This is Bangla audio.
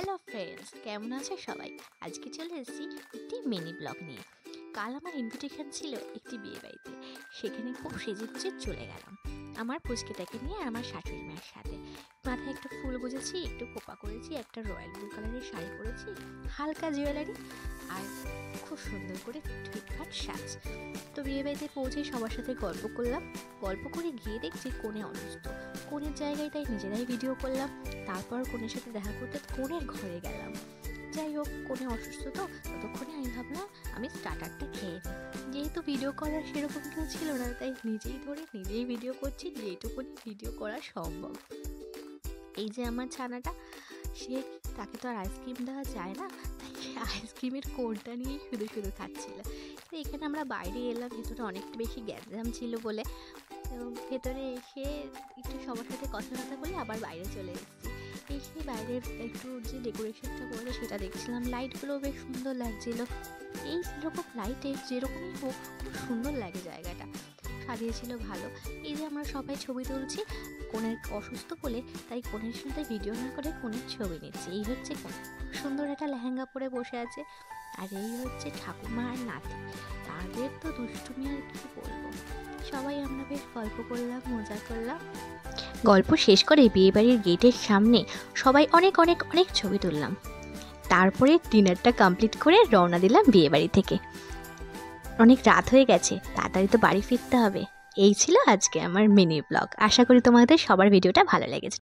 হ্যালো ফ্রেন্ডস, কেমন আছে সবাই? আজকে চলে এসেছি একটি মিনি ব্লগ নিয়ে। কাল আমার ইনভিটেশন ছিল একটি বিয়ে বাড়িতে। সেখানে খুব সেজে গুজে চলে গেলাম আমার পুচকিটাকে নিয়ে আর আমার শাশুড়ি মায়ের সাথে। মাথায় একটা ফুল গুজেছি, একটু খোপা করেছি, একটা রয়্যাল ব্লু কালারের শাড়ি পরেছি, হালকা জুয়েলারি আর খুব সুন্দর করে ফিটফাট সাজ। তো বিয়ে বাড়িতে পৌঁছে সবার সাথে গল্প করলাম। গল্প করে গিয়ে দেখছি কনে অসুস্থ। কনের জায়গায় তাই নিজেরাই ভিডিও করলাম। তারপর কনের সাথে দেখা করতে কনের ঘরে গেলাম। যাই হোক, কনে অসুস্থ তো ততক্ষণে আমি ভাবলাম আমি স্টার্টারটা খেয়ে নিই। যেহেতু ভিডিও করার সেরকম কেউ ছিল না, তাই নিজেই ধরে নিজেই ভিডিও করছি যেটুকুনি ভিডিও করা সম্ভব। এই যে আমার ছানাটা, তাকে তো আর আইসক্রিম দেওয়া যায় না, তাই আইসক্রিমের কোনটা নিয়েই শুধু শুধু খাচ্ছিল। তো এখানে আমরা বাইরে এলাম, ভেতরে অনেকটা বেশি গ্যাঞ্জাম ছিল বলে ভেতরে এসে একটু সবার সাথে কথা বলে আবার বাইরে চলে এসেছি। এসে বাইরের একটু যে ডেকোরেশনটা করেছে সেটা দেখছিলাম। লাইটগুলো বেশ সুন্দর লাগছিল। এই রকম লাইটে যেরকমই হোক খুব সুন্দর লাগে জায়গাটা, সাজিয়েছিল ভালো। এই যে আমরা সবাই ছবি তুলছি, কনের অসুস্থ বলে তাই কনের সাথে ভিডিও না করে কনের ছবি নিচ্ছি। এই হচ্ছে কোন, সুন্দর একটা লেহেঙ্গা পরে বসে আছে। আর এই হচ্ছে ঠাকুমা আর নাতি, তাদের তো দুষ্টুমি আর কি বলবো। সবাই আমরা বেশ গল্প করলাম, মজা করলাম। গল্প শেষ করে বিয়েবাড়ির গেটের সামনে সবাই অনেক অনেক অনেক ছবি তুললাম। তারপরে ডিনারটা কমপ্লিট করে রওনা দিলাম বিয়েবাড়ি থেকে। অনেক রাত হয়ে গেছে, তাড়াতাড়ি তো বাড়ি ফিরতে হবে। এই ছিল আজকে আমার মিনি ব্লগ। আশা করি তোমাদের সবার ভিডিওটা ভালো লেগেছে।